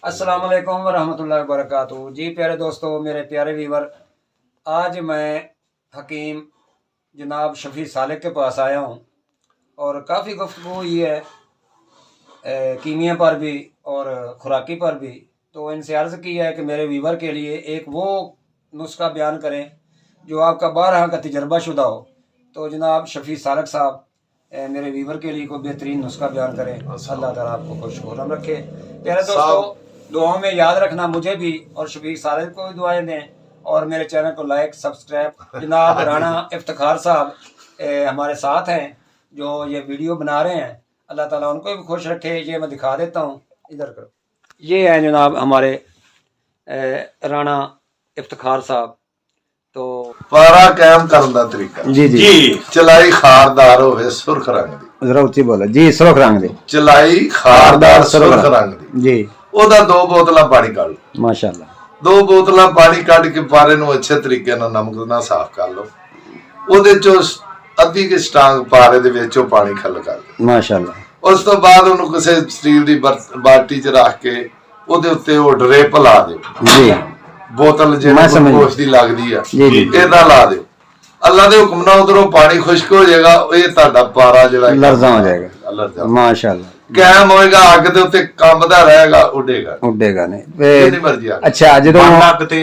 अस्सलाम वालेकुम वरहमतुल्लाहि वबरकातुहू। जी प्यारे दोस्तों, मेरे प्यारे व्यूवर, आज मैं हकीम जनाब शफ़ी सालिक के पास आया हूँ और काफ़ी गुफ्तगू हुई है कीमिया पर भी और खुराकी पर भी। तो इनसे अर्ज़ की है कि मेरे व्यूवर के लिए एक वो नुस्खा बयान करें जो आपका 12 का तजर्बा शुदा हो। तो जनाब शफ़ी सालिक साहब मेरे व्यूवर के लिए कोई बेहतरीन नुस्खा बयान करें। अल्लाह ताला आपको खुश खुर्रम रखे। प्यारे दोस्तों, दुआओं में याद रखना मुझे भी और शफ़ी सालिक को भी दुआएं दें और मेरे चैनल को लाइक सब्सक्राइब। जनाब राना इफ्तिखार साहब हमारे साथ हैं जो ये वीडियो बना रहे हैं। अल्लाह ताला उनको भी खुश रखे। ये मैं दिखा देता हूँ, इधर करो। ये हैं जनाब हमारे राना इफ्तिखार साहब। तो पारा कायम करने का तरीका जी जी चलाई खारदार होवे सुर्ख रंग दी। जरा उच्ची बोलो जी। सुरख रंग दी चलाई खारदार सुर्ख रंग दी जी। ओदा 2 बोतलां पानी कढ लो। माशाअल्लाह 2 बोतलां पानी कढ के पारे नूं अच्छे तरीके नाल नमक नाल साफ कर लो। ओदे चों अद्धी के स्टांग पारे दे विच ओ पानी खल कर दो। माशाअल्लाह। उस तो बाद ओनू किसी स्टील दी बाल्टी च रख के ओदे उत्ते ओ ड्रिप ला दो जी। बोतल जिहड़ी ग्लूकोस दी लगदी आ जी जी इहदा ला दो। अल्लाह दे हुक्म नाल उधरों पानी खुश्क हो जाएगा। ये तुहाडा पारा जिहड़ा लरजा हो जाएगा। लरजा माशाअल्लाह कायम होएगा। अग दे उत्ते कंबदा रहेगा, उड़ेगा नहीं। जिहड़ी मर्जी आ। अच्छा, जो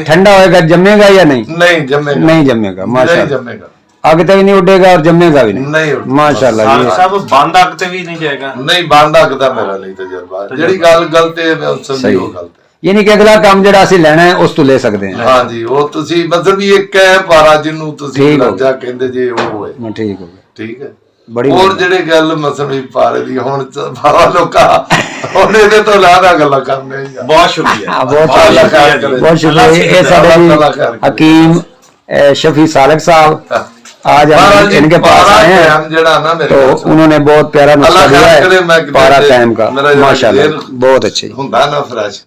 ठंडा होएगा जमेगा या नहीं? नहीं जमेगा। नहीं जमेगा। नहीं माशाअल्लाह। जमेगा। आग तक नहीं उड़ेगा और जमेगा भी नहीं। नहीं माशाअल्लाह। साहब बंद अग ते भी नहीं जाएगा। नहीं बंद अग दा मेरा नहीं तजर्बा। जेहड़ी गल गलत है मैं उस समझी वो गलत है। यानी कि अगला काम ਜਿਹੜਾ ਅਸੀਂ ਲੈਣਾ ਹੈ ਉਸ ਤੋਂ ਲੈ ਸਕਦੇ ਹਾਂ। हाँ जी, वो ਤੁਸੀਂ मतलब एक है पारा जिन्नू ਤੁਸੀਂ ਲਰਜਾ ਕਹਿੰਦੇ ਜੇ ਉਹ ਹੈ। ठीक हो गया। ठीक है। बड़ी और ਜਿਹੜੇ ਗੱਲ ਮਸਲੀ ਪਾਰੇ ਦੀ ਹੁਣ ਬਾਵਾ ਲੋਕਾਂ ਹੁਣ ਇਹਦੇ ਤੋਂ ਲਾਦਾ ਗੱਲਾਂ ਕਰਨੇ ਹੀ ਆ। बहुत शुक्रिया। बहुत शुक्रिया। ये साडे हकीम शफी सालिक साहब आज हम इनके पास आए हैं तो उन्होंने बहुत प्यारा नुस्खा दिया है पारा कायम का। माशाल्लाह बहुत अच्छे। ਹੁੰਦਾ ਨਾ फ्रेश